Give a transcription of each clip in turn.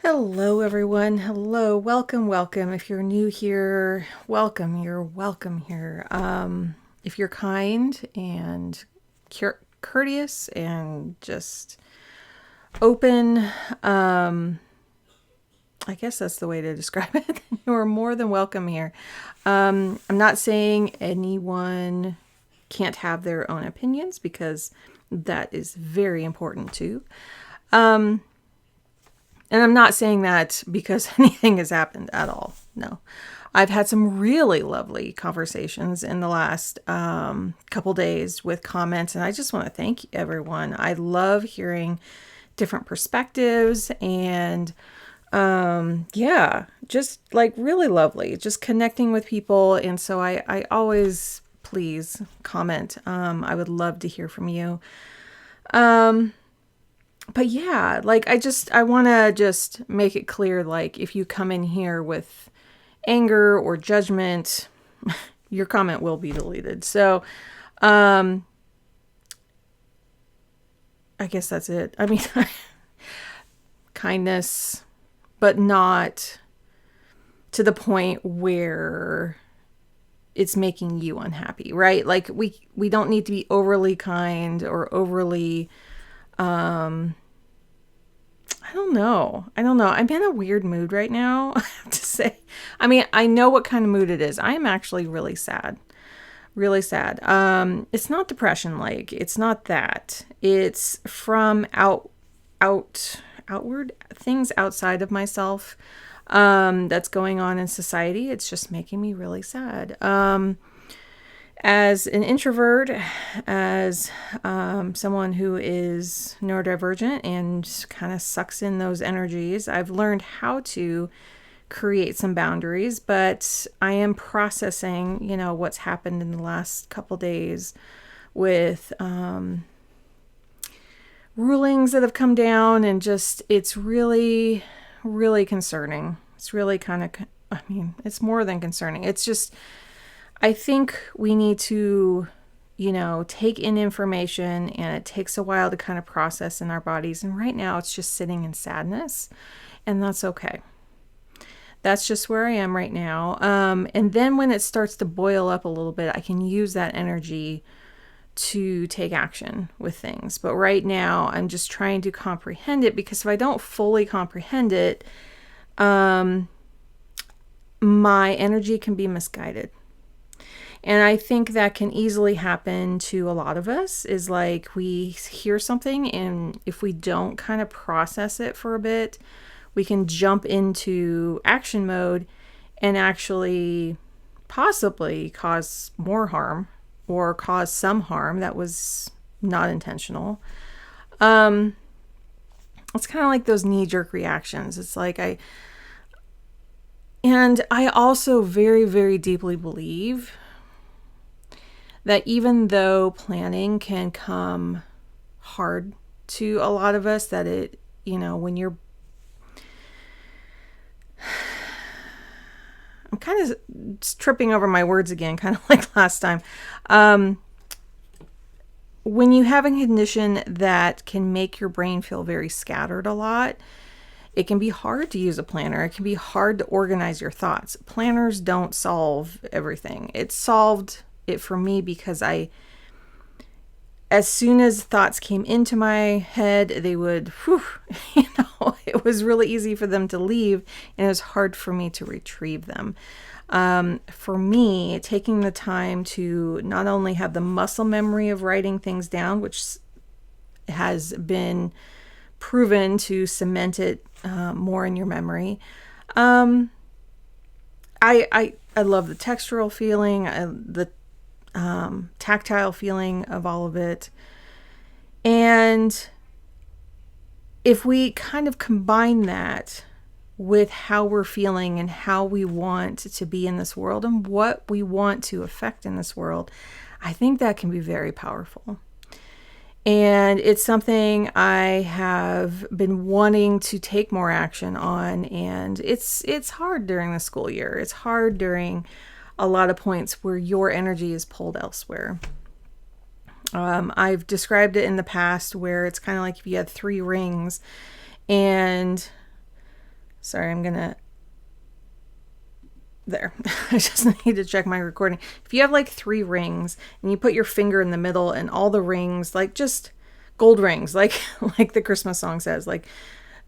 Hello, everyone. Hello, welcome. If you're new here, welcome. You're welcome here. If you're kind and courteous and just open, I guess that's the way to describe it. You're more than welcome here. I'm not saying anyone can't have their own opinions because that is very important too. And I'm not saying that because anything has happened at all. No. I've had some really lovely conversations in the last couple days with comments, and I just want to thank everyone. I love hearing different perspectives and just like really lovely, just connecting with people. And so I always please comment. I would love to hear from you. But yeah, like I want to just make it clear, like if you come in here with anger or judgment, your comment will be deleted. So, I guess that's it. I mean, kindness, but not to the point where it's making you unhappy, right? Like we don't need to be overly kind or overly, I don't know. I'm in a weird mood right now, I have to say. I mean, I know what kind of mood it is. I am actually really sad. Really sad. It's not depression, like it's not that. It's from outward things outside of myself that's going on in society. It's just making me really sad. As an introvert, as someone who is neurodivergent and kind of sucks in those energies, I've learned how to create some boundaries, but I am processing, what's happened in the last couple days with rulings that have come down, and just, it's really, really concerning. It's really it's more than concerning. It's just, I think we need to, take in information, and it takes a while to kind of process in our bodies. And right now it's just sitting in sadness, and that's okay. That's just where I am right now. And then when it starts to boil up a little bit, I can use that energy to take action with things. But right now I'm just trying to comprehend it, because if I don't fully comprehend it, my energy can be misguided. And I think that can easily happen to a lot of us, is like we hear something, and if we don't kind of process it for a bit, we can jump into action mode and actually possibly cause more harm, or cause some harm that was not intentional. It's kind of like those knee-jerk reactions. It's like I also very, very deeply believe that even though planning can come hard to a lot of us, that it, when you're, I'm kind of tripping over my words again, kind of like last time. When you have a condition that can make your brain feel very scattered a lot, it can be hard to use a planner. It can be hard to organize your thoughts. Planners don't solve everything. It solved it for me because as soon as thoughts came into my head, they would, it was really easy for them to leave, and it was hard for me to retrieve them. For me, taking the time to not only have the muscle memory of writing things down, which has been proven to cement it more in your memory. I love the textural feeling, the tactile feeling of all of it. And if we kind of combine that with how we're feeling and how we want to be in this world and what we want to affect in this world, I think that can be very powerful. And it's something I have been wanting to take more action on. And it's hard during the school year. It's hard during a lot of points where your energy is pulled elsewhere. I've described it in the past where it's kind of like if you had 3 rings, and Sorry, I'm gonna, there. I just need to check my recording. If you have like 3 rings and you put your finger in the middle and all the rings, like just gold rings, like like the Christmas song says, like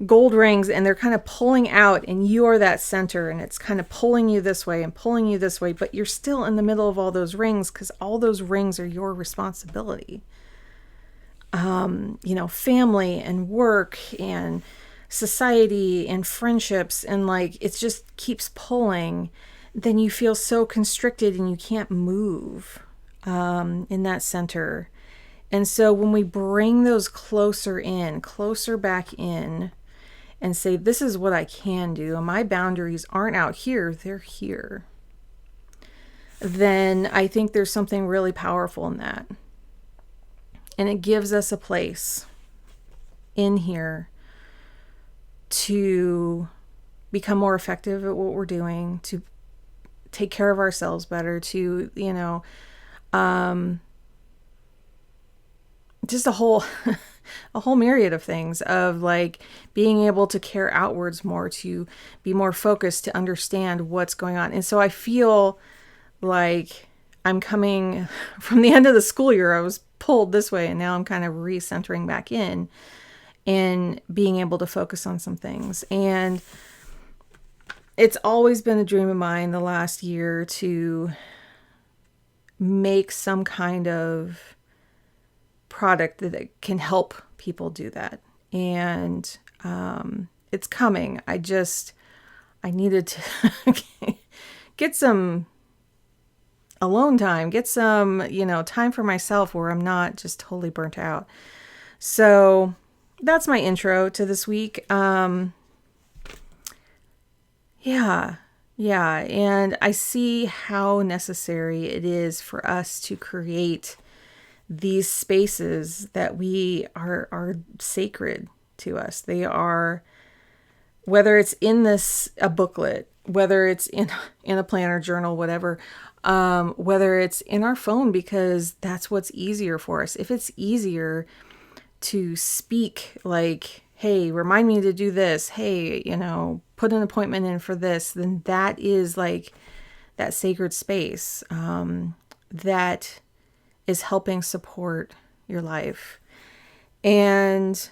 gold rings, and they're kind of pulling out and you are that center and it's kind of pulling you this way and pulling you this way, but you're still in the middle of all those rings because all those rings are your responsibility. You know, family and work and society and friendships, and like it just keeps pulling, then you feel so constricted and you can't move in that center. And so when we bring those closer in, closer back in, and say, this is what I can do, and my boundaries aren't out here, they're here, then I think there's something really powerful in that. And it gives us a place in here to become more effective at what we're doing, to take care of ourselves better, to, you know, just a whole a whole myriad of things, of like being able to care outwards more, to be more focused, to understand what's going on. And so I feel like I'm coming from the end of the school year. I was pulled this way and now I'm kind of recentering back in and being able to focus on some things. And it's always been a dream of mine the last year to make some kind of product that can help people do that. And it's coming. I needed to get some alone time, get some, you know, time for myself where I'm not just totally burnt out. So that's my intro to this week. Yeah. And I see how necessary it is for us to create these spaces that we are sacred to us. They are, whether it's in a booklet, whether it's in a planner, journal, whatever, whether it's in our phone, because that's what's easier for us. If it's easier to speak like, hey, remind me to do this, hey, you know, put an appointment in for this, then that is like that sacred space that is helping support your life. And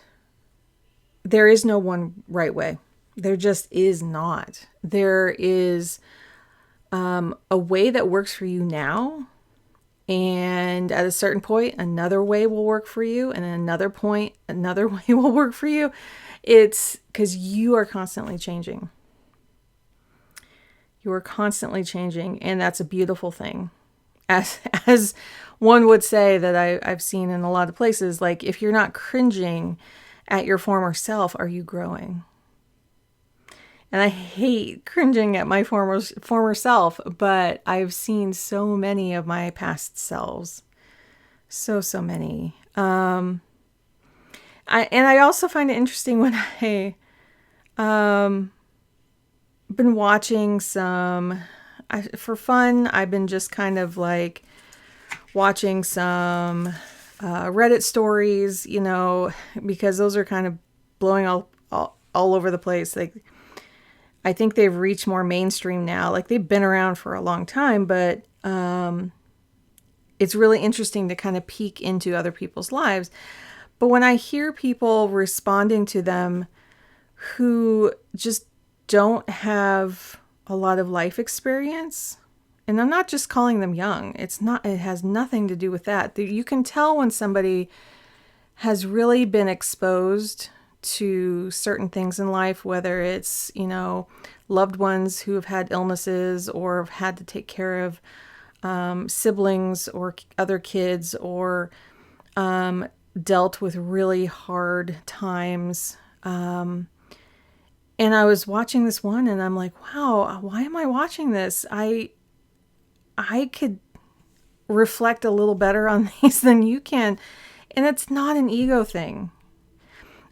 there is no one right way. There just is not. There is a way that works for you now. And at a certain point, another way will work for you. And at another point, another way will work for you. It's because you are constantly changing. You are constantly changing. And that's a beautiful thing. As one would say that I've seen in a lot of places, like if you're not cringing at your former self, are you growing? And I hate cringing at my former self, but I've seen so many of my past selves. So many. I also find it interesting when been watching some, for fun, I've been just kind of like watching some Reddit stories, you know, because those are kind of blowing all over the place. Like, I think they've reached more mainstream now. Like, they've been around for a long time, but it's really interesting to kind of peek into other people's lives. But when I hear people responding to them who just don't have a lot of life experience, and I'm not just calling them young. It has nothing to do with that. You can tell when somebody has really been exposed to certain things in life, whether it's, you know, loved ones who have had illnesses or have had to take care of siblings or other kids, or dealt with really hard times. And I was watching this one and I'm like, wow, why am I watching this? I could reflect a little better on these than you can. And it's not an ego thing.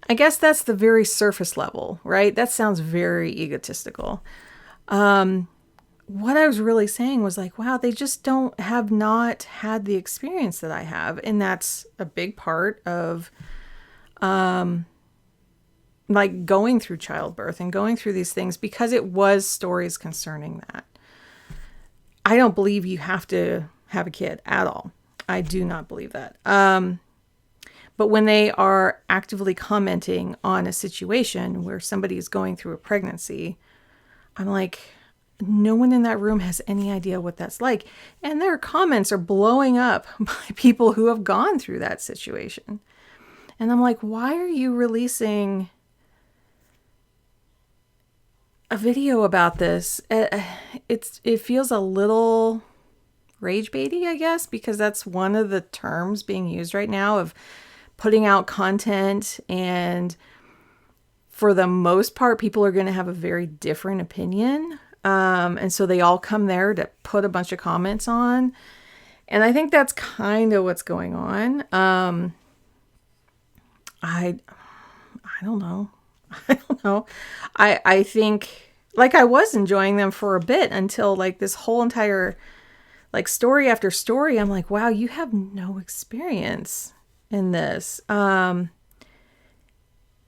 I guess that's the very surface level, right? That sounds very egotistical. What I was really saying was like, wow, they just have not had the experience that I have. And that's a big part of like going through childbirth and going through these things, because it was stories concerning that. I don't believe you have to have a kid at all. I do not believe that. But when they are actively commenting on a situation where somebody is going through a pregnancy, I'm like, no one in that room has any idea what that's like. And their comments are blowing up by people who have gone through that situation. And I'm like, why are you releasing a video about this? It feels a little rage baity, I guess, because that's one of the terms being used right now of putting out content, and for the most part, people are going to have a very different opinion. And so they all come there to put a bunch of comments on. And I think that's kind of what's going on. I don't know. I don't know. I think, like, I was enjoying them for a bit until like this whole entire like story after story. I'm like, wow, you have no experience in this. And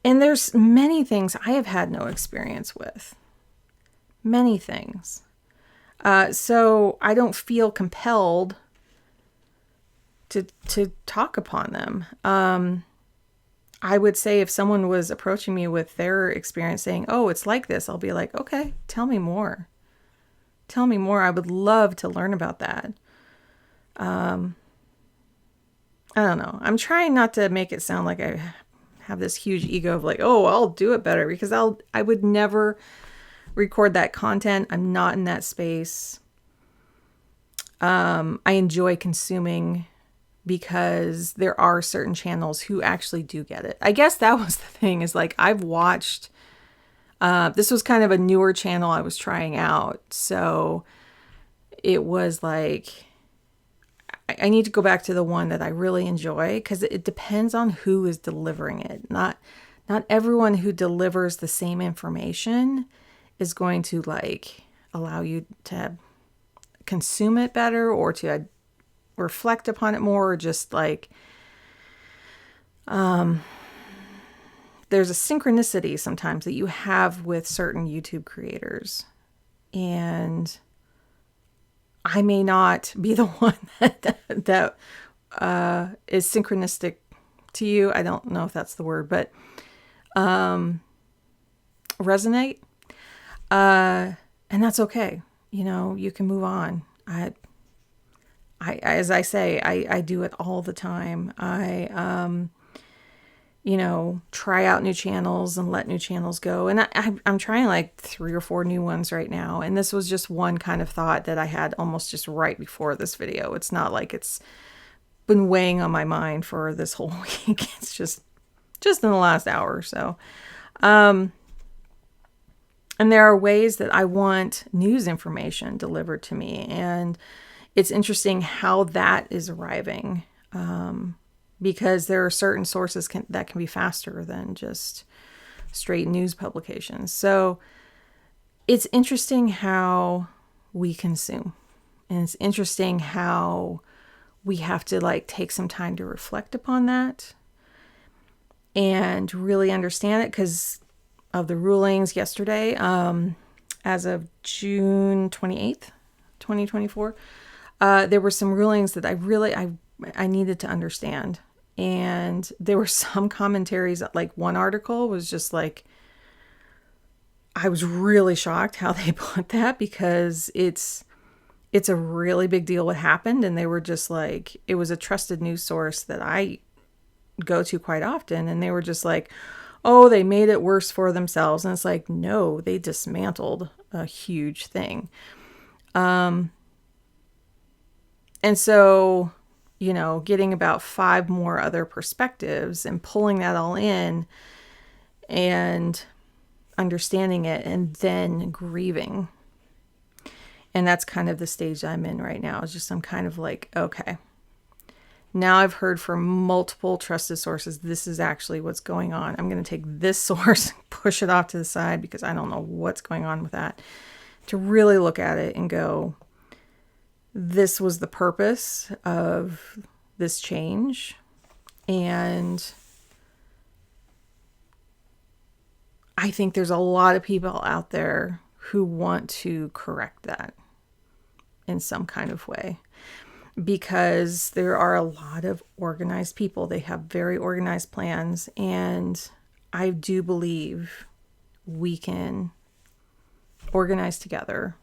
there's many things I have had no experience with. Many things. So I don't feel compelled to talk upon them. I would say if someone was approaching me with their experience saying, oh, it's like this, I'll be like, okay, tell me more. Tell me more. I would love to learn about that. I don't know. I'm trying not to make it sound like I have this huge ego of like, oh, I'll do it better, because I would never record that content. I'm not in that space. I enjoy consuming because there are certain channels who actually do get it. I guess that was the thing, is like I've watched, this was kind of a newer channel I was trying out. So it was like, I need to go back to the one that I really enjoy, because it depends on who is delivering it. Not everyone who delivers the same information is going to like allow you to consume it better or to reflect upon it more, or just like there's a synchronicity sometimes that you have with certain YouTube creators, and I may not be the one that is synchronistic to you. I don't know if that's the word, but resonate. And that's okay. You know, you can move on. I as I say, I do it all the time. You know, try out new channels and let new channels go. And I'm trying like 3 or 4 new ones right now. And this was just one kind of thought that I had almost just right before this video. It's not like it's been weighing on my mind for this whole week. It's just in the last hour or so. And there are ways that I want news information delivered to me. And it's interesting how that is arriving. Because there are certain sources that can be faster than just straight news publications. So it's interesting how we consume. And it's interesting how we have to like take some time to reflect upon that and really understand it, because of the rulings yesterday, as of June 28th, 2024, there were some rulings that I needed to understand. And there were some commentaries, like one article was just like, I was really shocked how they put that, because it's a really big deal what happened. And they were just like, it was a trusted news source that I go to quite often. And they were just like, oh, they made it worse for themselves. And it's like, no, they dismantled a huge thing. And so, you know, getting about 5 more other perspectives and pulling that all in and understanding it, and then grieving. And that's kind of the stage I'm in right now. It's just, I'm kind of like, okay, now I've heard from multiple trusted sources, this is actually what's going on. I'm going to take this source, push it off to the side, because I don't know what's going on with that, to really look at it and go, this was the purpose of this change. And I think there's a lot of people out there who want to correct that in some kind of way, because there are a lot of organized people. They have very organized plans, and I do believe we can organize together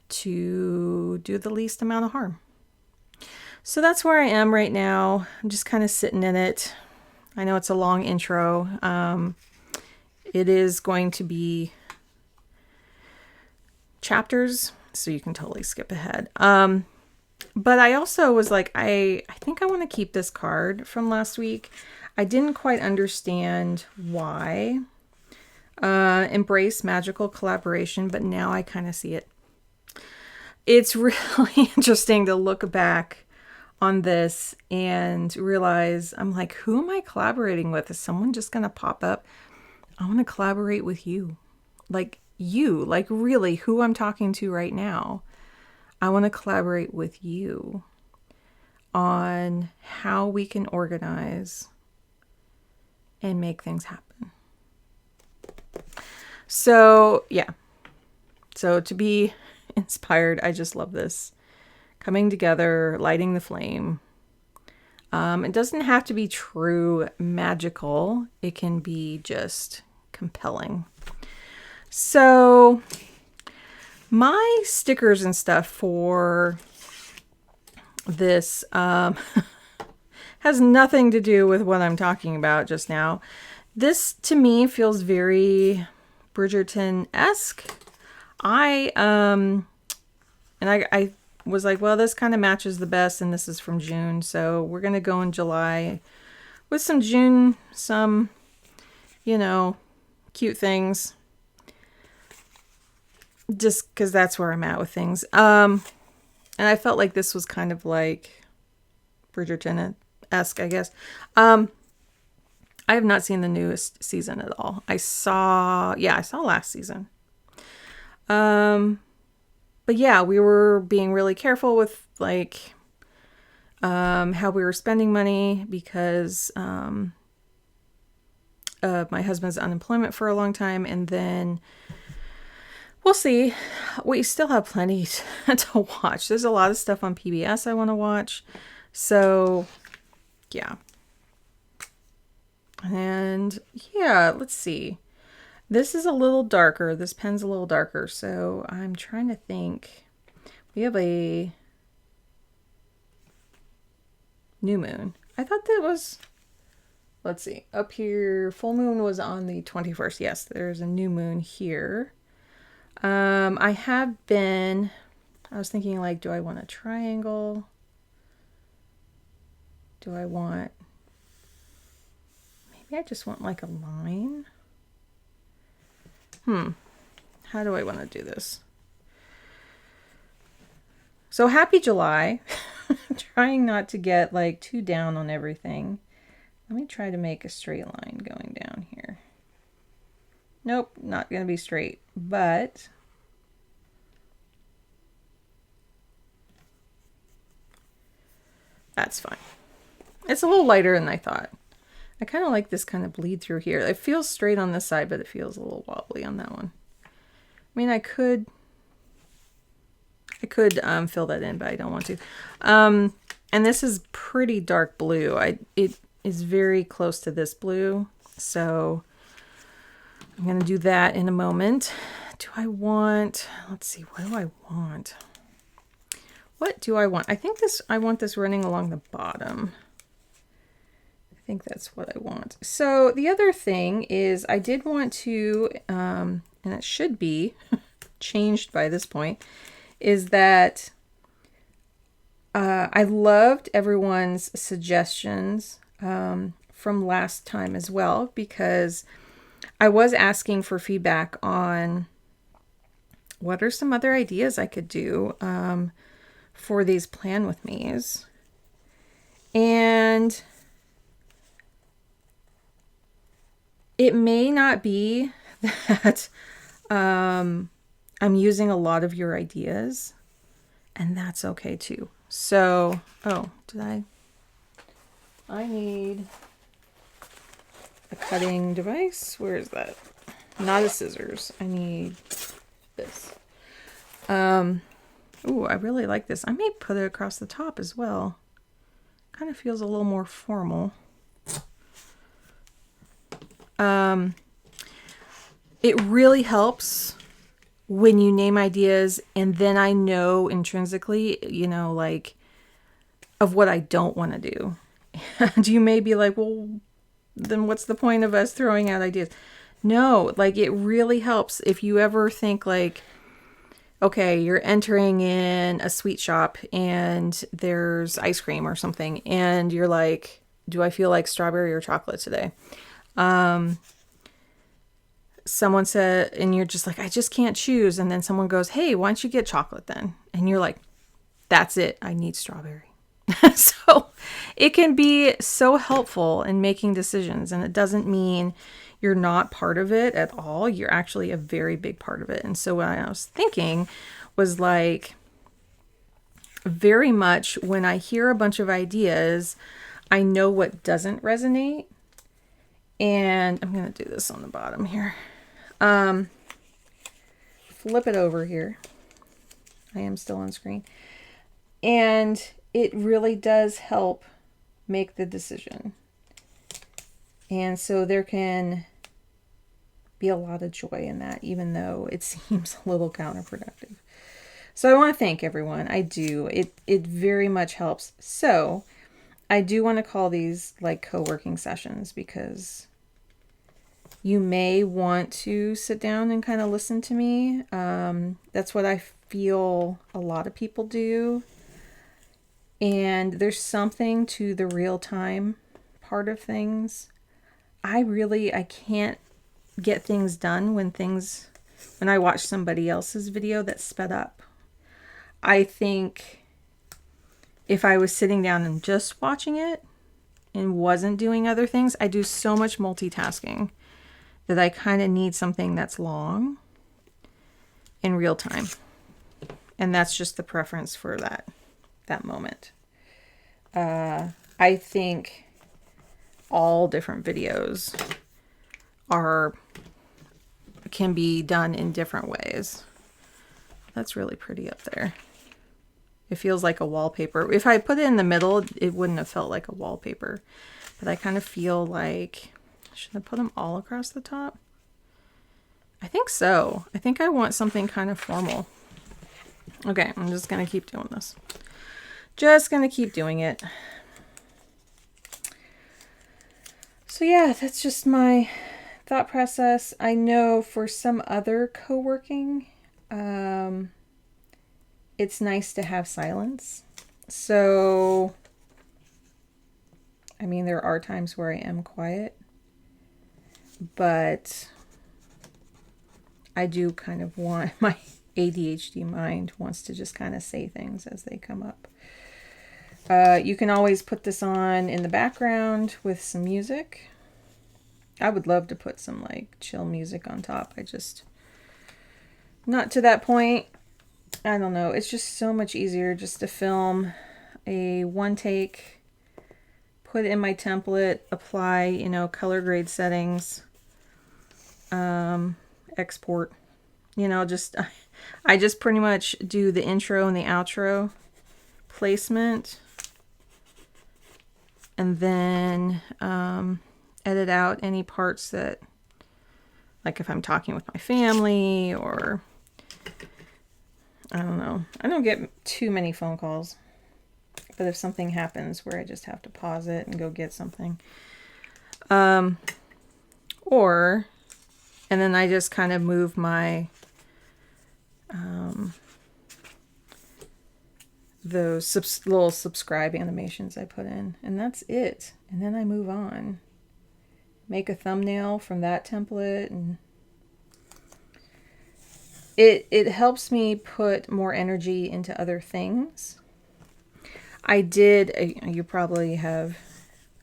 to do the least amount of harm. So that's where I am right now. I'm just kind of sitting in it. I know it's a long intro. It is going to be chapters, so you can totally skip ahead. But I also was like, I think I want to keep this card from last week. I didn't quite understand why. Embrace magical collaboration, but now I kind of see it. It's really interesting to look back on this and realize, I'm like, who am I collaborating with? Is someone just going to pop up? I want to collaborate with you. Like really who I'm talking to right now. I want to collaborate with you on how we can organize and make things happen. So, yeah. So to be inspired, I just love this. Coming together, lighting the flame. It doesn't have to be true magical. It can be just compelling. So my stickers and stuff for this has nothing to do with what I'm talking about just now. This to me feels very Bridgerton-esque. I was like, well, this kind of matches the best, and this is from June, so we're gonna go in July with some June, some, cute things, just because that's where I'm at with things. And I felt like this was kind of like Bridgerton-esque, I guess. I have not seen the newest season at all. I saw last season. But yeah, we were being really careful with like how we were spending money because of my husband's unemployment for a long time, and then we'll see. We still have plenty to watch. There's a lot of stuff on PBS I want to watch. So, yeah. And yeah, let's see. This is a little darker. This pen's a little darker. So I'm trying to think. We have a new moon. I thought that was, let's see, up here. Full moon was on the 21st. Yes, there's a new moon here. I was thinking like, do I want a triangle? Maybe I just want like a line. How do I want to do this? So happy July. Trying not to get like too down on everything. Let me try to make a straight line going down here. Nope, not going to be straight, but that's fine. It's a little lighter than I thought. I kind of like this kind of bleed through here. It feels straight on this side, but it feels a little wobbly on that one. I mean, I could fill that in, but I don't want to. And this is pretty dark blue. It is very close to this blue, so I'm going to do that in a moment. Let's see, what do I want? What do I want? I want this running along the bottom. I think that's what I want. So the other thing is I did want to, and it should be changed by this point, is that I loved everyone's suggestions from last time as well, because I was asking for feedback on what are some other ideas I could do for these plan with me's. And it may not be that I'm using a lot of your ideas, and that's okay too. So, I need a cutting device. Where is that? not a scissors. I need this. Ooh, I really like this. I may put it across the top as well. Kind of feels a little more formal. It really helps when you name ideas and then I know intrinsically, you know, like of what I don't want to do. And you may be like, well, then what's the point of us throwing out ideas? No, like it really helps if you ever think like, okay, you're entering in a sweet shop and there's ice cream or something. And you're like, do I feel like strawberry or chocolate today? Someone said, and you're just like, I just can't choose. And then someone goes, hey, why don't you get chocolate then? And you're like, that's it. I need strawberry. So it can be so helpful in making decisions. And it doesn't mean you're not part of it at all. You're actually a very big part of it. And so what I was thinking was like, very much when I hear a bunch of ideas, I know what doesn't resonate. And I'm going to do this on the bottom here. Flip it over here. I am still on screen. And it really does help make the decision. And so there can be a lot of joy in that, even though it seems a little counterproductive. So I want to thank everyone. I do. It very much helps. So I do want to call these like co-working sessions because you may want to sit down and kind of listen to me. That's what I feel a lot of people do. And there's something to the real-time part of things. I can't get things done when I watch somebody else's video that's sped up. I think if I was sitting down and just watching it and wasn't doing other things, I do so much multitasking that I kind of need something that's long in real time. And that's just the preference for that moment. I think all different videos can be done in different ways. That's really pretty up there. It feels like a wallpaper. If I put it in the middle, it wouldn't have felt like a wallpaper. But I kind of feel like, should I put them all across the top? I think so. I think I want something kind of formal. Okay, I'm just going to keep doing this. Just going to keep doing it. So yeah, that's just my thought process. I know for some other co-working, it's nice to have silence. So, I mean, there are times where I am quiet, but I do kind of want, my ADHD mind wants to just kind of say things as they come up. You can always put this on in the background with some music. I would love to put some like chill music on top. Not to that point. I don't know. It's just so much easier just to film a one take, put it in my template, apply, color grade settings, export, I just pretty much do the intro and the outro placement. And then edit out any parts that, like if I'm talking with my family or, I don't know. I don't get too many phone calls. But if something happens where I just have to pause it and go get something. And then I just kind of move my, those little subscribe animations I put in, and that's it. And then I move on, make a thumbnail from that template, and it helps me put more energy into other things. I did, you probably have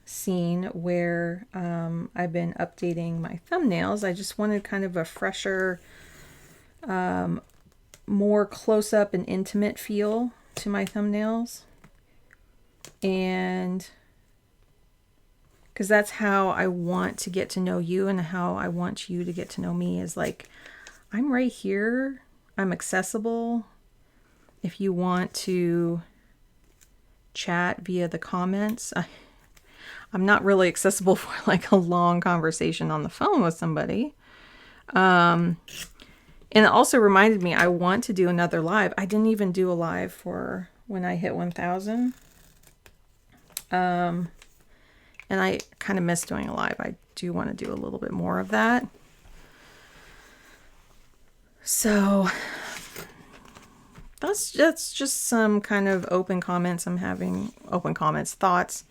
seen where I've been updating my thumbnails. I just wanted kind of a fresher, more close-up and intimate feel to my thumbnails. And because that's how I want to get to know you, and how I want you to get to know me, is like, I'm right here. I'm accessible. If you want to chat via the comments, I'm not really accessible for like a long conversation on the phone with somebody. And it also reminded me, I want to do another live. I didn't even do a live for when I hit 1,000. And I kind of miss doing a live. I do want to do a little bit more of that. So that's just some kind of open comments. I'm having open comments, thoughts.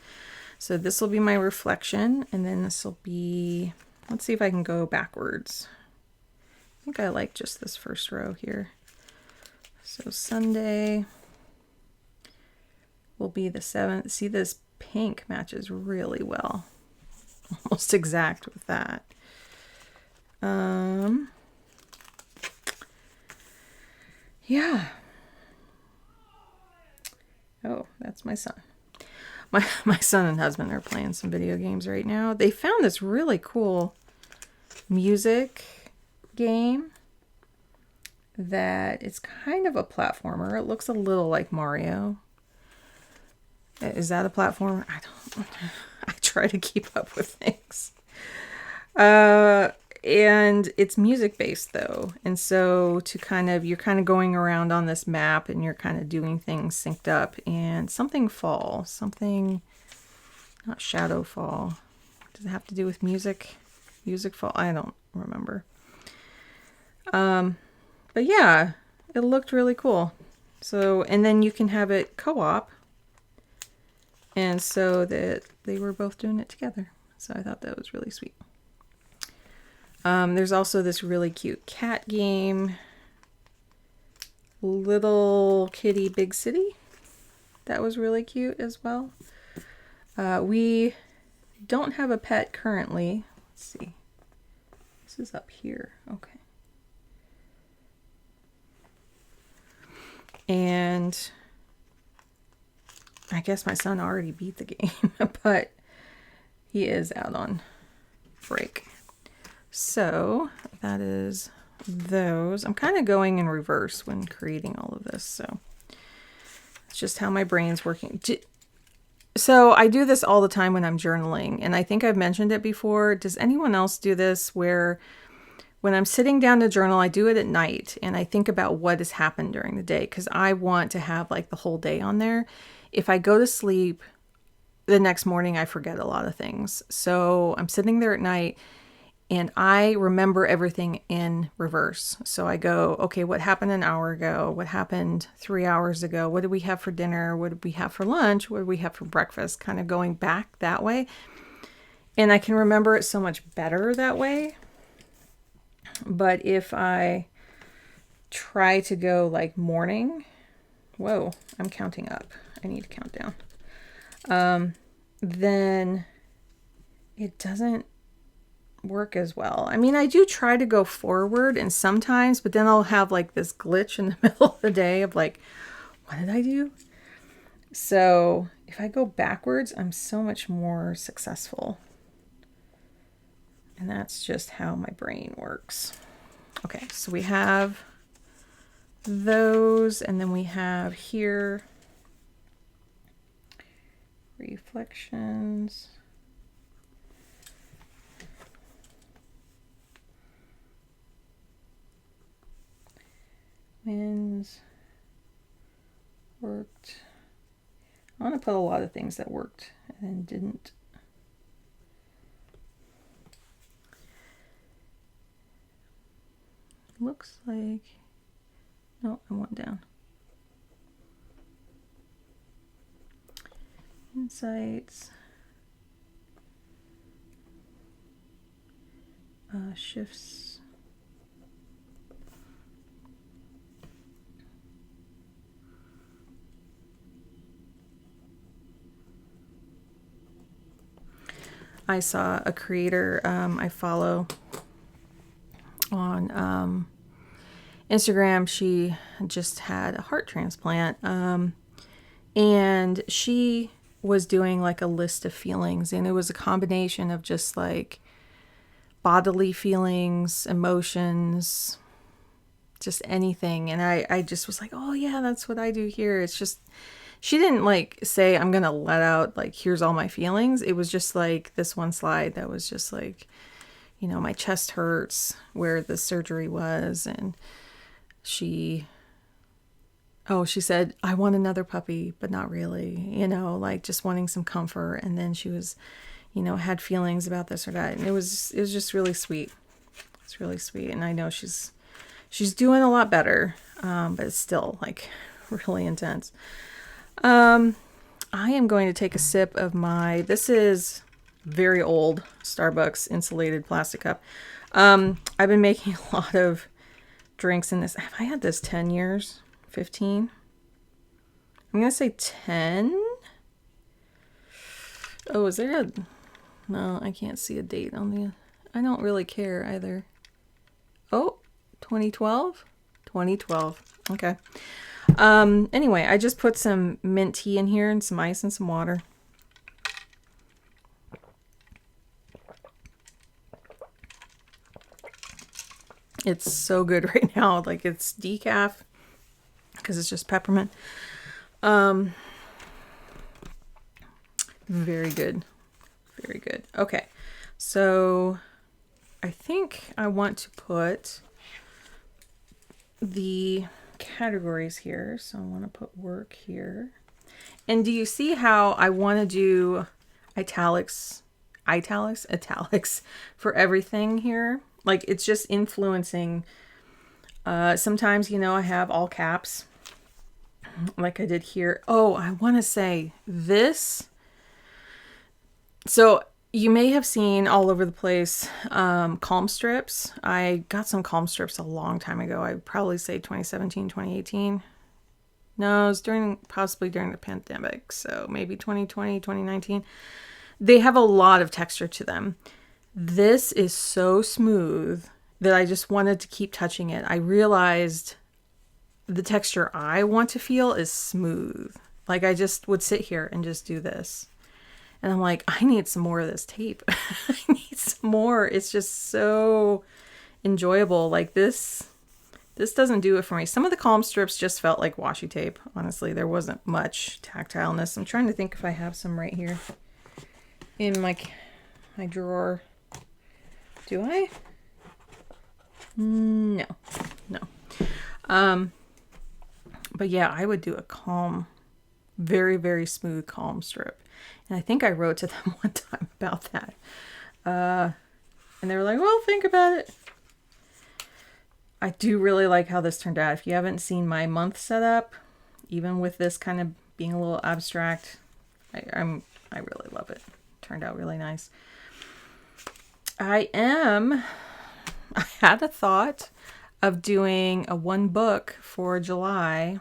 So this will be my reflection, and then this will be, let's see if I can go backwards. I think I like just this first row here. So Sunday will be the 7th. See, this pink matches really well. Almost exact with that. Yeah. Oh, that's my son. My son and husband are playing some video games right now. They found this really cool music game that it's kind of a platformer. It looks a little like Mario. Is that a platformer? I don't. I try to keep up with things. And it's music based though. And so you're kind of going around on this map, and you're kind of doing things synced up, and something not shadow fall. Does it have to do with music? Music fall? I don't remember. But yeah, it looked really cool. So, and then you can have it co-op. And so that they were both doing it together. So I thought that was really sweet. There's also this really cute cat game, Little Kitty Big City. That was really cute as well. We don't have a pet currently. Let's see. This is up here. Okay. And I guess my son already beat the game, but he is out on break. So that is those. I'm kind of going in reverse when creating all of this. So it's just how my brain's working. So I do this all the time when I'm journaling, and I think I've mentioned it before. Does anyone else do this where when I'm sitting down to journal, I do it at night, and I think about what has happened during the day, because I want to have like the whole day on there. If I go to sleep the next morning, I forget a lot of things. So I'm sitting there at night, and I remember everything in reverse. So I go, okay, what happened an hour ago? What happened 3 hours ago? What did we have for dinner? What did we have for lunch? What did we have for breakfast? Kind of going back that way. And I can remember it so much better that way. But if I try to go like morning, whoa, I'm counting up. I need to count down. Then it doesn't work as well. I mean, I do try to go forward and sometimes, but then I'll have like this glitch in the middle of the day of like, what did I do? So if I go backwards, I'm so much more successful. And that's just how my brain works. Okay, so we have those, and then we have here reflections. Wins worked. I want to put a lot of things that worked and didn't. Looks like, no, I went down. Insights. Shifts. I saw a creator I follow on Instagram. She just had a heart transplant, and she was doing like a list of feelings, and it was a combination of just like bodily feelings, emotions, just anything. And I just was like, oh yeah, that's what I do here. It's just, she didn't like say, I'm gonna let out like, here's all my feelings. It was just like this one slide that was just like, you know, my chest hurts where the surgery was. And she said, I want another puppy, but not really, you know, like just wanting some comfort. And then she was, you know, had feelings about this or that. And it was just really sweet. It's really sweet. And I know she's doing a lot better. But it's still like really intense. I am going to take a sip of this is very old Starbucks insulated plastic cup. I've been making a lot of drinks in this. Have I had this 10 years? 15? I'm going to say 10. Oh, is there no, I can't see a date on I don't really care either. Oh, 2012? 2012. Okay. Anyway, I just put some mint tea in here and some ice and some water. It's so good right now. Like, it's decaf because it's just peppermint. Very good. Very good. Okay. So I think I want to put the categories here. So I want to put work here. And do you see how I want to do italics for everything here? Like, it's just influencing. Sometimes, you know, I have all caps like I did here. Oh, I want to say this. So you may have seen all over the place calm strips. I got some calm strips a long time ago. I'd probably say 2017, 2018. No, it was possibly during the pandemic. So maybe 2020, 2019. They have a lot of texture to them. This is so smooth that I just wanted to keep touching it. I realized the texture I want to feel is smooth. Like, I just would sit here and just do this. And I'm like, I need some more of this tape. I need some more. It's just so enjoyable. Like, this doesn't do it for me. Some of the calm strips just felt like washi tape. Honestly, there wasn't much tactileness. I'm trying to think if I have some right here in my drawer. Do I? No. But yeah, I would do a calm, very, very smooth calm strip. And I think I wrote to them one time about that. And they were like, well, think about it. I do really like how this turned out. If you haven't seen my month setup, even with this kind of being a little abstract, I really love it. Turned out really nice. I had a thought of doing a one book for July.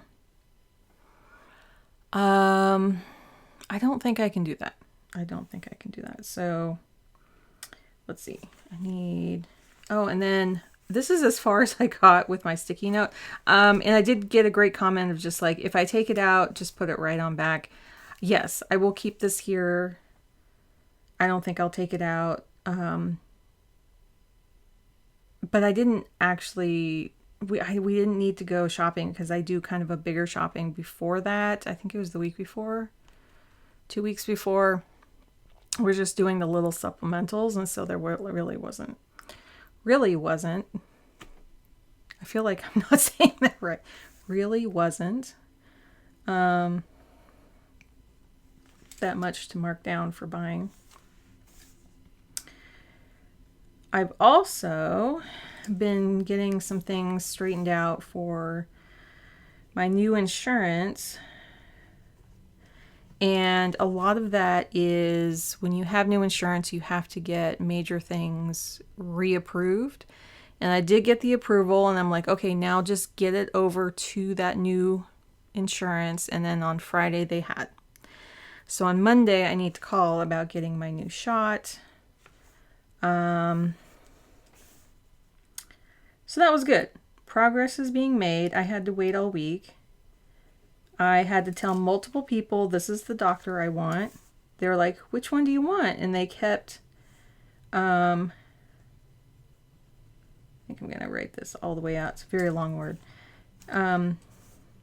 I don't think I can do that. So let's see. And then this is as far as I got with my sticky note. And I did get a great comment of just like, if I take it out, just put it right on back. Yes, I will keep this here. I don't think I'll take it out. But I didn't actually, we didn't need to go shopping because I do kind of a bigger shopping before that. I think it was the week before, 2 weeks before. We're just doing the little supplementals. And so there really wasn't. I feel like I'm not saying that right. Really wasn't that much to mark down for buying. I've also been getting some things straightened out for my new insurance. And a lot of that is when you have new insurance, you have to get major things reapproved. And I did get the approval, and I'm like, okay, now just get it over to that new insurance. And then on Friday they had. So on Monday, I need to call about getting my new shot. So that was good. Progress is being made. I had to wait all week. I had to tell multiple people, this is the doctor I want. They're like, which one do you want? And they kept, I think I'm going to write this all the way out. It's a very long word.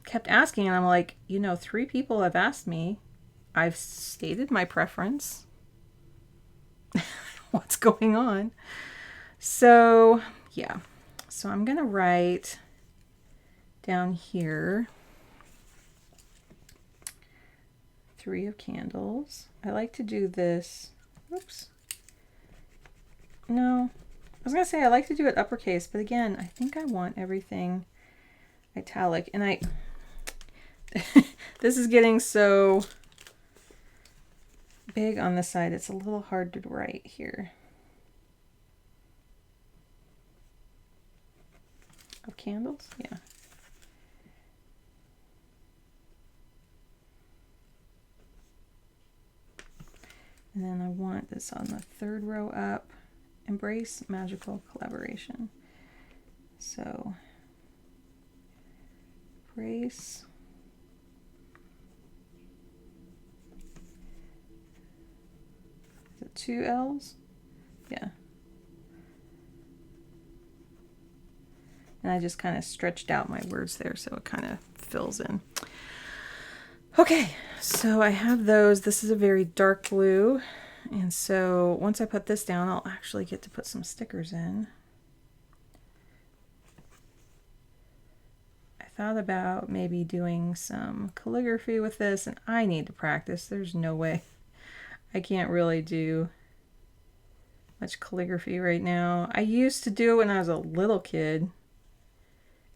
Kept asking, and I'm like, 3 people have asked me. I've stated my preference. What's going on? So, yeah. So I'm going to write down here 3 of candles. I like to do this. Oops. No. I was going to say I like to do it uppercase, but again, I think I want everything italic. And I this is getting so big on the side. It's a little hard to write here. Of candles? Yeah. And then I want this on the 3rd row up. Embrace magical collaboration. So, embrace. Is it 2 L's? Yeah. And I just kind of stretched out my words there so it kind of fills in. Okay, so I have those. This is a very dark blue. And so once I put this down, I'll actually get to put some stickers in. I thought about maybe doing some calligraphy with this, and I need to practice. There's no way. I can't really do much calligraphy right now. I used to do it when I was a little kid,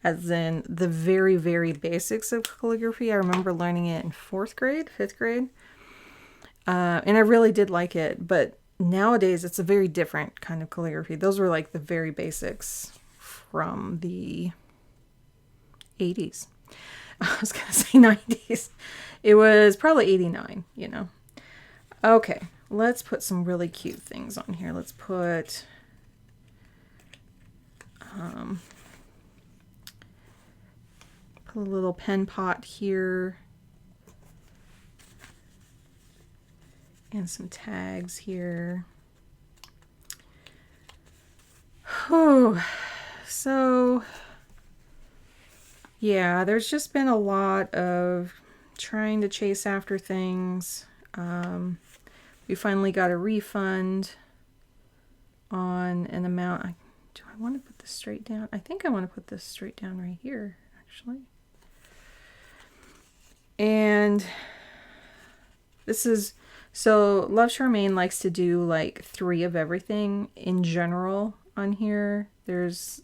as in the very, very basics of calligraphy. I remember learning it in 4th grade, 5th grade. And I really did like it, but nowadays it's a very different kind of calligraphy. Those were like the very basics from the 80s. I was going to say 90s. It was probably 89, Okay, let's put some really cute things on here. Let's put a little pen pot here. And some tags here. Oh, so yeah, there's just been a lot of trying to chase after things. We finally got a refund on an amount. Do I want to put this straight down? I think I want to put this straight down right here, actually. And this is, so Love Charmaine likes to do like 3 of everything in general on here. There's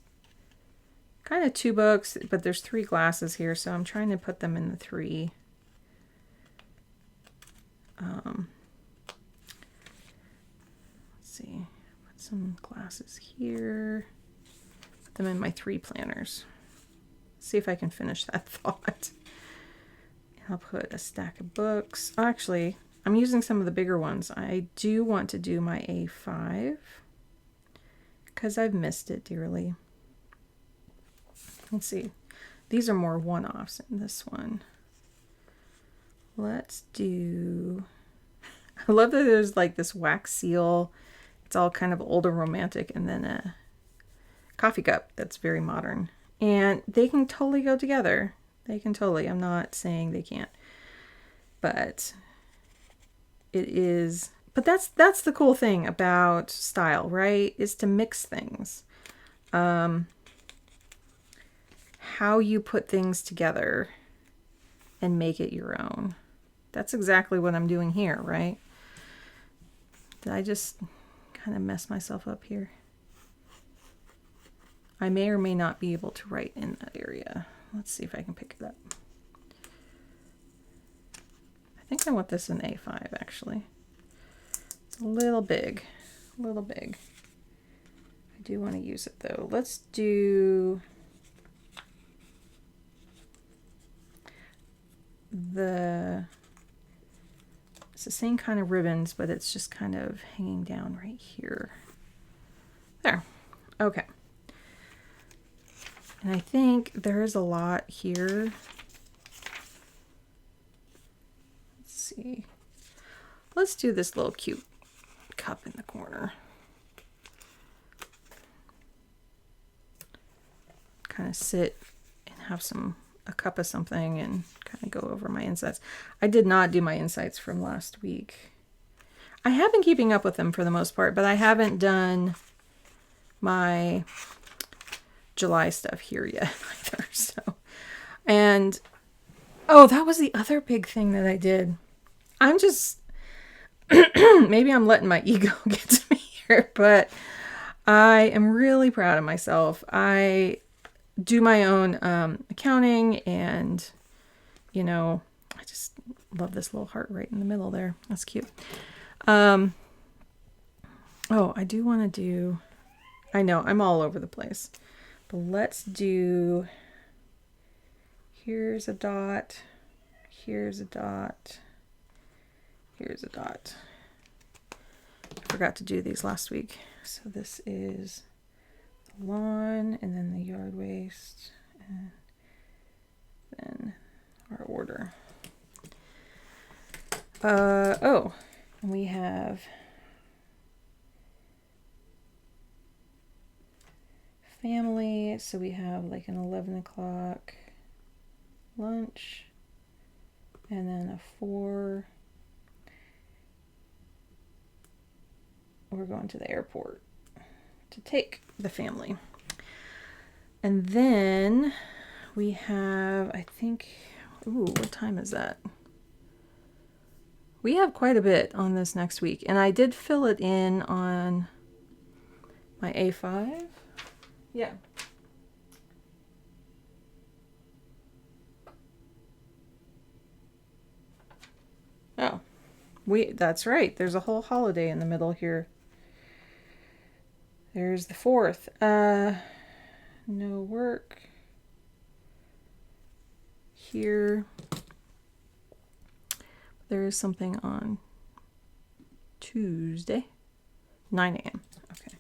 kind of 2 books, but there's 3 glasses here, so I'm trying to put them in the 3. Let's see, put some glasses here, put them in my 3 planners. See if I can finish that thought. I'll put a stack of books. Actually, I'm using some of the bigger ones. I do want to do my A5 because I've missed it dearly. Let's see. These are more one-offs in this one. Let's do... I love that there's like this wax seal. It's all kind of old and romantic, and then a coffee cup that's very modern. And they can totally go together. They can totally. I'm not saying they can't. But it is... But that's the cool thing about style, right? Is to mix things. How you put things together and make it your own. That's exactly what I'm doing here, right? Did I just kind of mess myself up here? I may or may not be able to write in that area. Let's see if I can pick it up. I think I want this in A5, actually. It's a little big, a little big. I do want to use it, though. Let's do it's the same kind of ribbons, but it's just kind of hanging down right here. There. Okay. And I think there is a lot here. let's do this little cute cup in the corner. Kind of sit and have a cup of something and kind of go over my insights. I did not do my insights from last week. I have been keeping up with them for the most part, but I haven't done my July stuff here yet either. So, and oh, that was the other big thing that I did. I'm just maybe I'm letting my ego get to me here, but I am really proud of myself. I do my own accounting, and you know, I just love this little heart right in the middle there. That's cute. Oh, I do want to do, I know I'm all over the place, but let's do, here's a dot, here's a dot, here's a dot. I forgot to do these last week. So this is the lawn, and then the yard waste, and then our order. Oh, we have family, so we have like an 11 o'clock lunch, and then a 4. We're going to the airport to take the family. And then we have, I think, ooh, what time is that? We have quite a bit on this next week, and I did fill it in on my A5. Yeah. Oh, that's right. There's a whole holiday in the middle here. There's the 4th. No work here. There is something on Tuesday, 9 a.m. Okay.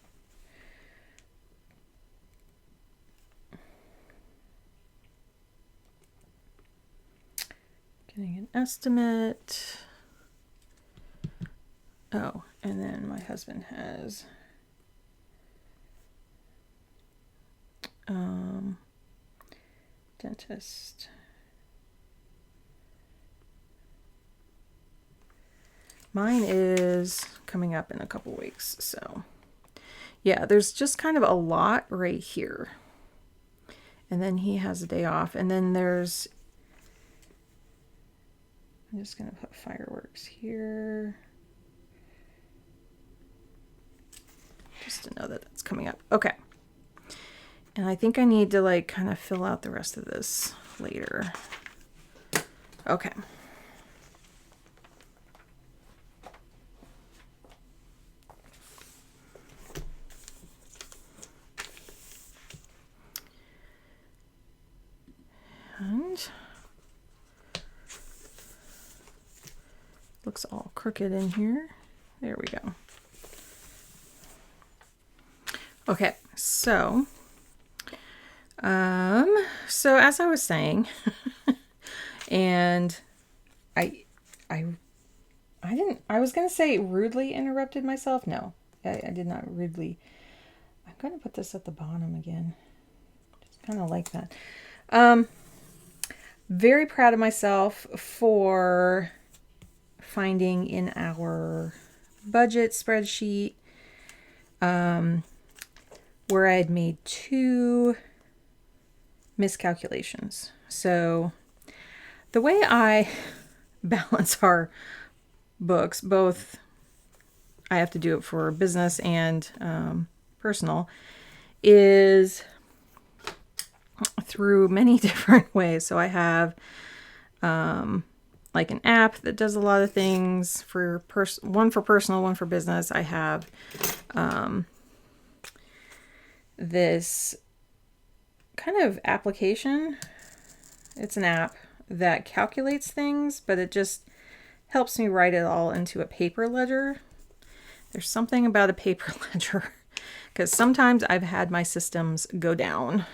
Getting an estimate. Oh, and then my husband has dentist. Mine is coming up in a couple weeks, so yeah, there's just kind of a lot right here. And then he has a day off, and then there's, I'm just gonna put fireworks here just to know that that's coming up. Okay. And I think I need to like kind of fill out the rest of this later. Okay. And looks all crooked in here. There we go. Okay, so as I was saying, and I was going to say rudely interrupted myself. No, I did not rudely. I'm going to put this at the bottom again. Just kind of like that. Very proud of myself for finding in our budget spreadsheet, where I had made 2 miscalculations. So the way I balance our books, both I have to do it for business and personal, is through many different ways. So I have like an app that does a lot of things for one for personal, one for business. I have this kind of application. It's an app that calculates things, but it just helps me write it all into a paper ledger. There's something about a paper ledger because sometimes I've had my systems go down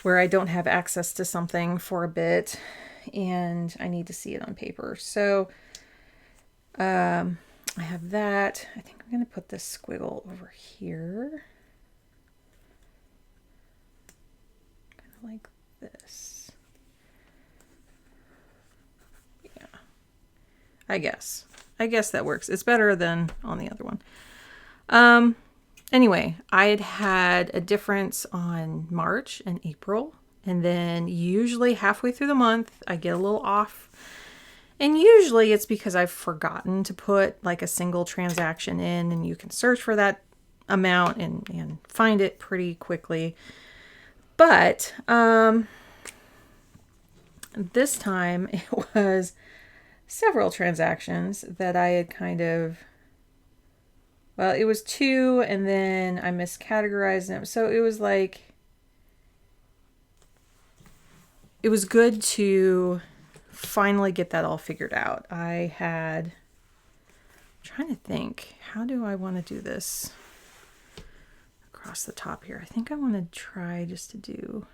where I don't have access to something for a bit and I need to see it on paper. So I have that. I think I'm going to put this squiggle over here. Kind of like this. Yeah. I guess that works. It's better than on the other one. Anyway, I had a difference on March and April, and then usually halfway through the month, I get a little off. And usually it's because I've forgotten to put like a single transaction in, and you can search for that amount and find it pretty quickly. But this time it was several transactions that I had kind of, well, it was 2 and then I miscategorized them. So it was like, it was good to finally get that all figured out. I'm trying to think, how do I want to do this across the top here? I think I want to try just to do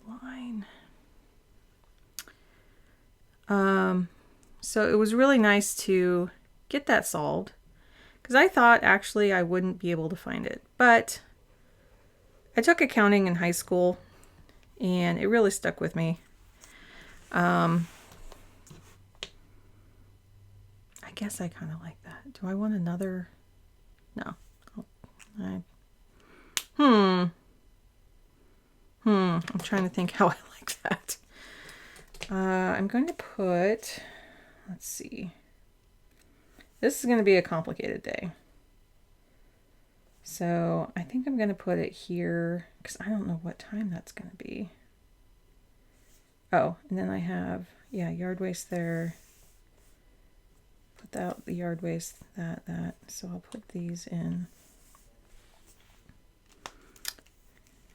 a line. So it was really nice to get that solved, because I thought actually I wouldn't be able to find it, but I took accounting in high school and it really stuck with me. I guess I kind of like that. Do I want another? No. I'm trying to think how I like that. I'm going to put, let's see. This is going to be a complicated day. So I think I'm going to put it here because I don't know what time that's going to be. Oh, and then I have, yeah, yard waste there. Put out the yard waste, that. So I'll put these in.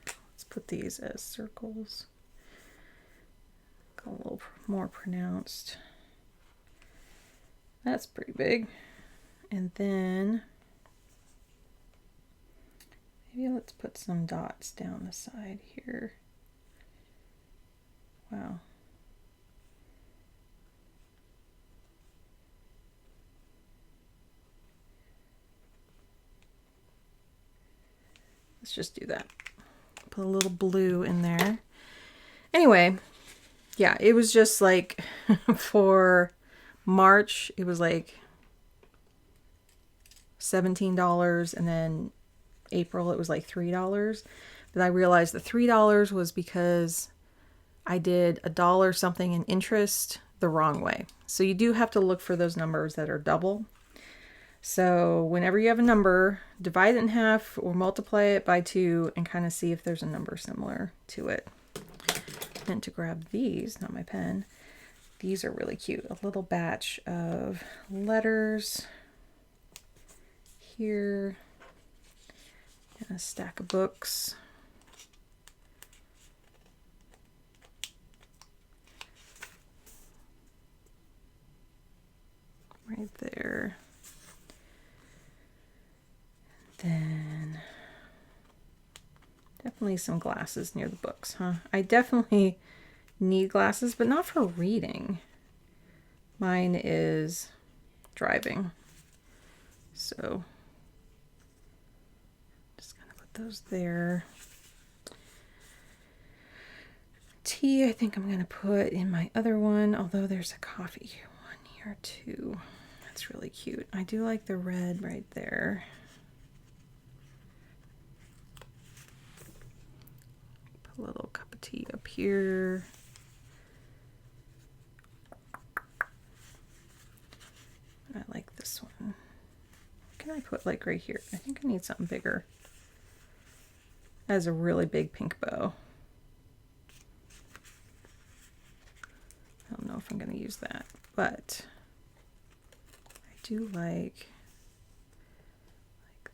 Let's put these as circles. A little more pronounced. That's pretty big. And then maybe let's put some dots down the side here. Wow. Let's just do that. Put a little blue in there. Anyway, yeah, it was just like for March, it was like $17, and then April it was like $3. But I realized the $3 was because I did $1 something in interest the wrong way. So you do have to look for those numbers that are double. So whenever you have a number, divide it in half or multiply it by 2 and kind of see if there's a number similar to it. And to grab these, not my pen. These are really cute. A little batch of letters here and a stack of books. Right there. Then definitely some glasses near the books, huh? I definitely need glasses, but not for reading. Mine is driving. So just gonna put those there. Tea, I think I'm gonna put in my other one, although there's a coffee one here too. That's really cute. I do like the red right there. Put a little cup of tea up here. I like this one. What can I put like right here? I think I need something bigger. That has a really big pink bow. I don't know if I'm going to use that, but I do like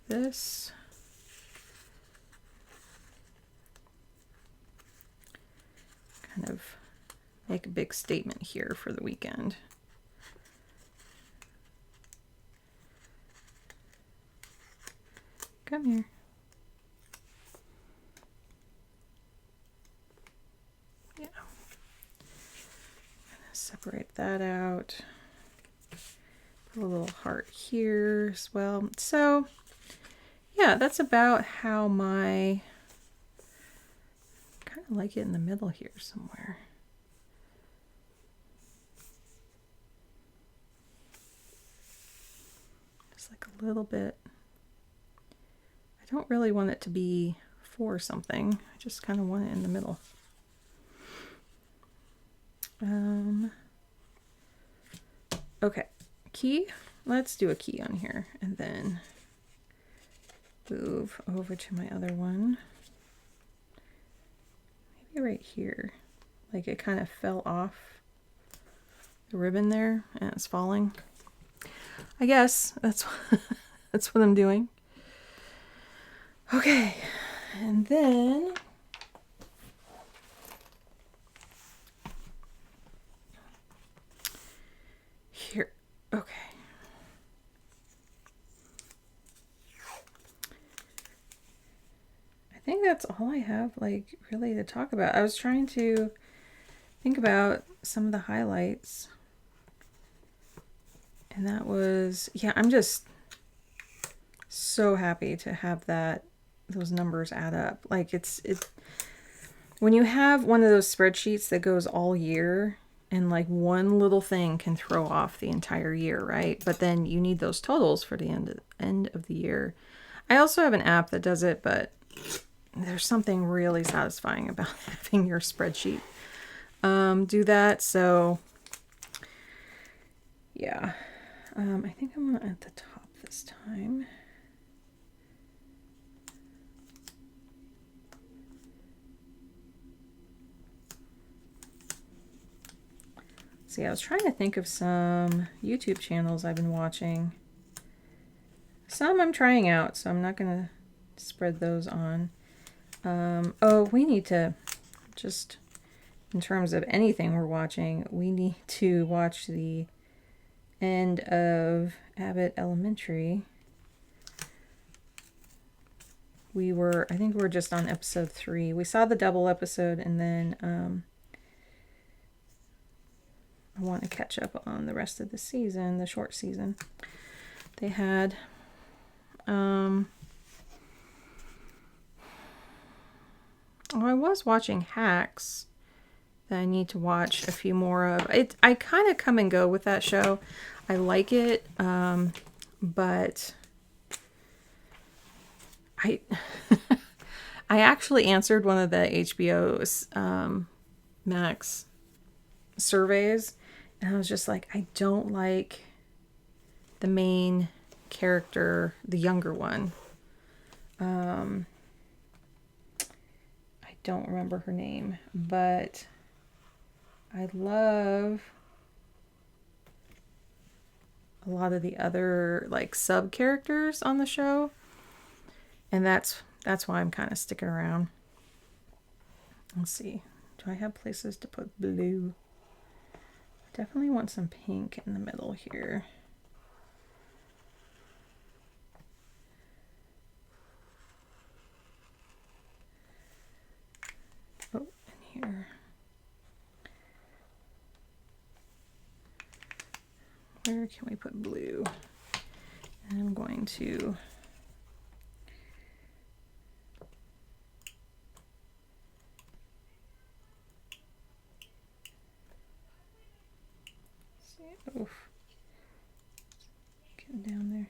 this. Kind of make a big statement here for the weekend. Come here. Yeah. I'm gonna separate that out. put a little heart here as well. So yeah, that's about how my, kind of like it in the middle here somewhere. Just like a little bit. I don't really want it to be for something. I just kind of want it in the middle. Okay, key. Let's do a key on here and then move over to my other one. Maybe right here. Like it kind of fell off the ribbon there and it's falling. I guess that's that's what I'm doing. Okay, and then here. Okay. I think that's all I have, like, really to talk about. I was trying to think about some of the highlights. And that was, yeah, I'm just so happy to have those numbers add up. Like it's when you have one of those spreadsheets that goes all year and like one little thing can throw off the entire year, right? But then you need those totals for the end of the year. I also have an app that does it, but there's something really satisfying about having your spreadsheet do that. So yeah, I think I'm gonna at the top this time. See, I was trying to think of some YouTube channels I've been watching. Some I'm trying out, so I'm not gonna spread those on. Oh, we need to just, in terms of anything we're watching, we need to watch the end of Abbott Elementary. I think we're just on episode 3. We saw the double episode, and then I want to catch up on the rest of the season, the short season they had. I was watching Hacks that I need to watch a few more of. I kind of come and go with that show. I like it, but I I actually answered one of the HBO's Max surveys, and I was just like, I don't like the main character, the younger one. I don't remember her name, but I love a lot of the other like sub characters on the show, and that's why I'm kind of sticking around. Let's see, do I have places to put blue? I definitely want some pink in the middle here. Oh, in here. Where can we put blue? And I'm going to see. Oof. Getting down there.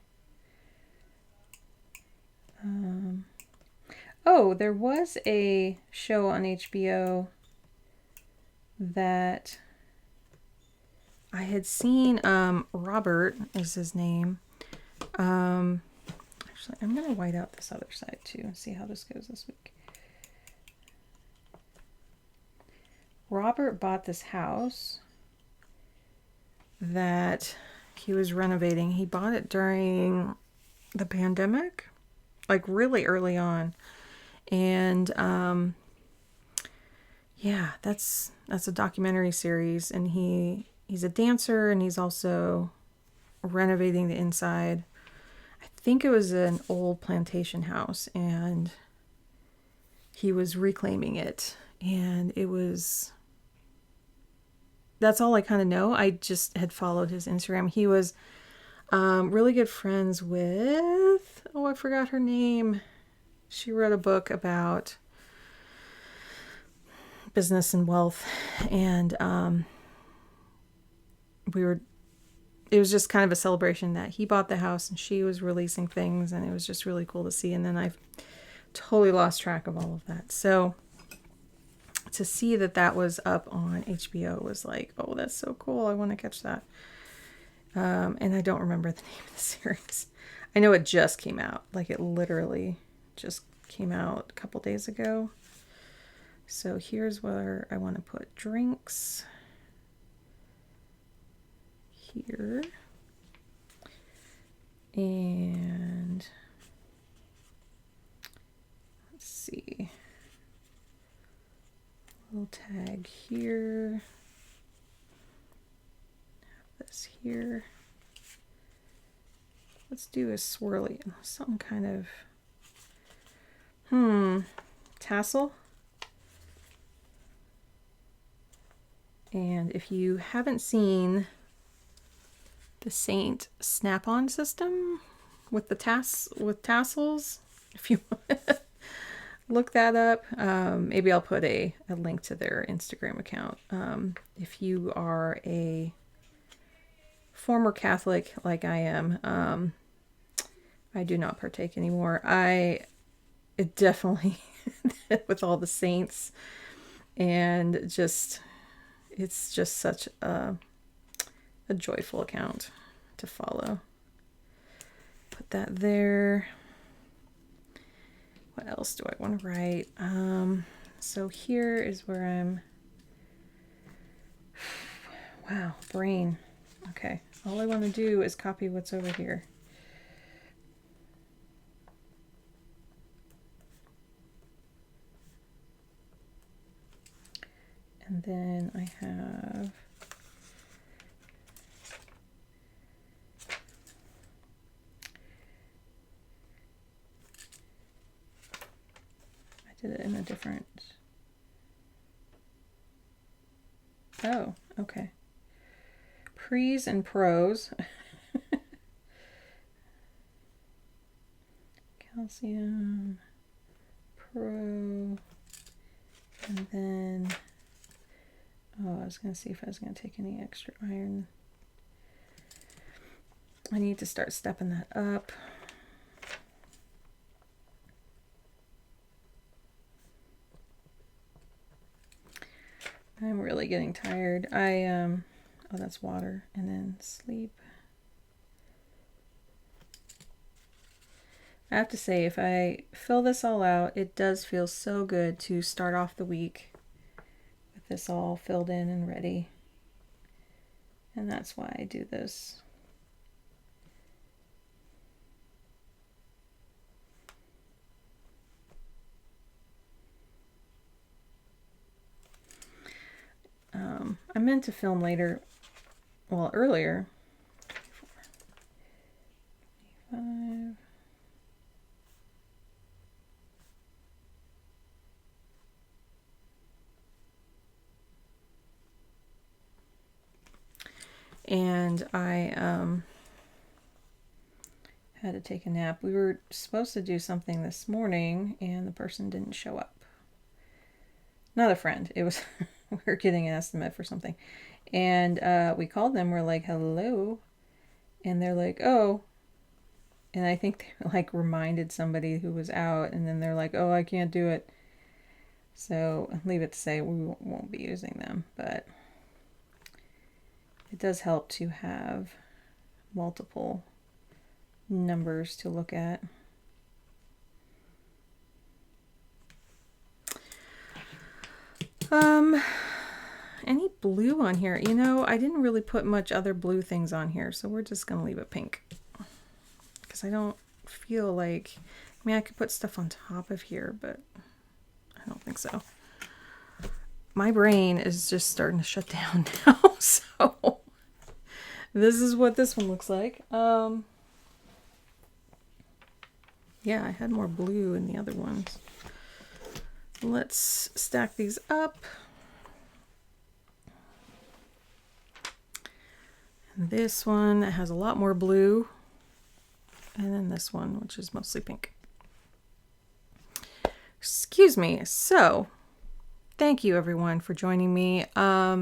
Oh, there was a show on HBO that I had seen. Robert is his name. Actually, I'm going to white out this other side too and see how this goes this week. Robert bought this house that he was renovating. He bought it during the pandemic, like really early on. And yeah, that's a documentary series, and he's a dancer, and he's also renovating the inside. I think it was an old plantation house, and he was reclaiming it, and that's all I kind of know. I just had followed his Instagram. He was Really good friends with, oh, I forgot her name. She wrote a book about business and wealth, and it was just kind of a celebration that he bought the house and she was releasing things, and it was just really cool to see. And then I've totally lost track of all of that. So to see that that was up on HBO was like, oh, that's so cool. I want to catch that. And I don't remember the name of the series. I know it just came out. Like, it literally just came out a couple days ago. So here's where I want to put drinks. Here. And let's see. Little tag here. Have this here. Let's do a swirly, some kind of tassel. And if you haven't seen the Saint snap-on system with the tassels, if you look that up, maybe I'll put a link to their Instagram account. If you are a former Catholic like I am, I do not partake anymore. It definitely with all the saints, and it's just such a joyful account to follow. Put that there. What else do I want to write? So here is where I'm, wow, brain. Okay, all I want to do is copy what's over here. And then I have did it in a different, oh, okay. Pre's and pros. Calcium, pro, and then, oh, I was going to see if I was going to take any extra iron. I need to start stepping that up. I'm really getting tired. Oh, that's water. And then sleep. I have to say, if I fill this all out, it does feel so good to start off the week with this all filled in and ready. And that's why I do this. I meant to film later, well, earlier. 25. And I had to take a nap. We were supposed to do something this morning, and the person didn't show up. Not a friend. It was we were getting an estimate for something, and we called them. We're like, hello, and they're like, oh, and I think they like reminded somebody who was out, and then they're like, oh, I can't do it. So leave it to say we won't be using them, but it does help to have multiple numbers to look at. Any blue on here? You know, I didn't really put much other blue things on here, so we're just gonna leave it pink. Because I don't feel like, I mean, I could put stuff on top of here, but I don't think so. My brain is just starting to shut down now, so this is what this one looks like. Yeah, I had more blue in the other ones. Let's stack these up. this one that has a lot more blue, and then this one, which is mostly pink. Excuse me. So, thank you everyone for joining me. I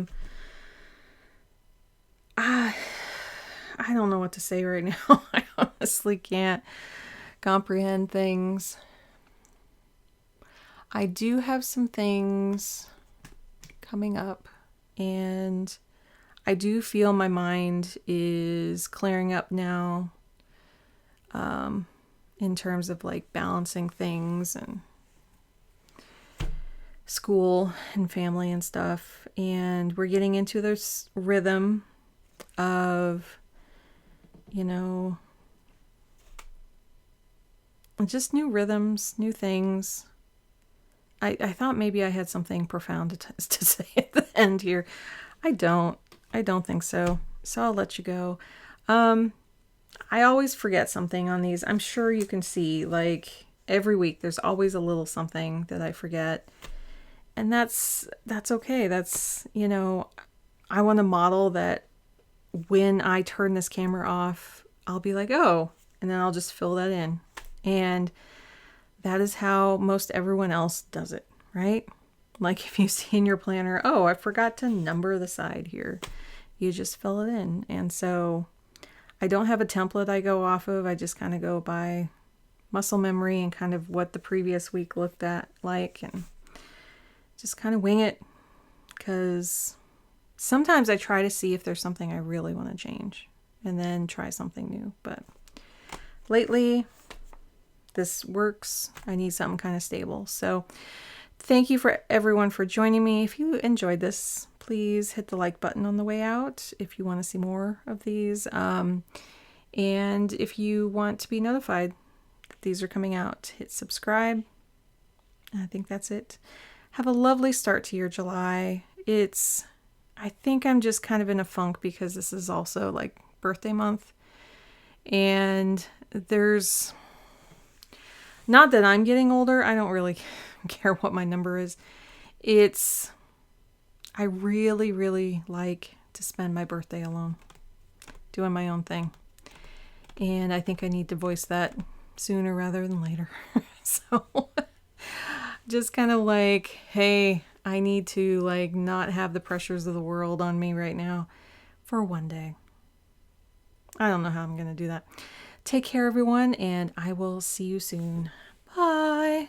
don't know what to say right now. I honestly can't comprehend things. I do have some things coming up, and I do feel my mind is clearing up now, in terms of like balancing things and school and family and stuff. And we're getting into this rhythm of, you know, just new rhythms, new things. I thought maybe I had something profound to say at the end here. I don't think so. So I'll let you go. I always forget something on these. I'm sure you can see, like, every week there's always a little something that I forget. And that's okay. That's, you know, I want to model that when I turn this camera off, I'll be like, oh, and then I'll just fill that in. And that is how most everyone else does it, right? Like if you see in your planner, oh, I forgot to number the side here. You just fill it in. And so I don't have a template I go off of. I just kind of go by muscle memory and kind of what the previous week looked at like, and just kind of wing it, because sometimes I try to see if there's something I really want to change and then try something new. But lately, this works. I need something kind of stable. So thank you for everyone for joining me. If you enjoyed this, please hit the like button on the way out if you want to see more of these. And if you want to be notified that these are coming out, hit subscribe. I think that's it. Have a lovely start to your July. I think I'm just kind of in a funk because this is also like birthday month. And there's, not that I'm getting older. I don't really care what my number is. I really, really like to spend my birthday alone, doing my own thing. And I think I need to voice that sooner rather than later. So just kind of like, hey, I need to like not have the pressures of the world on me right now for one day. I don't know how I'm going to do that. Take care, everyone, and I will see you soon. Bye.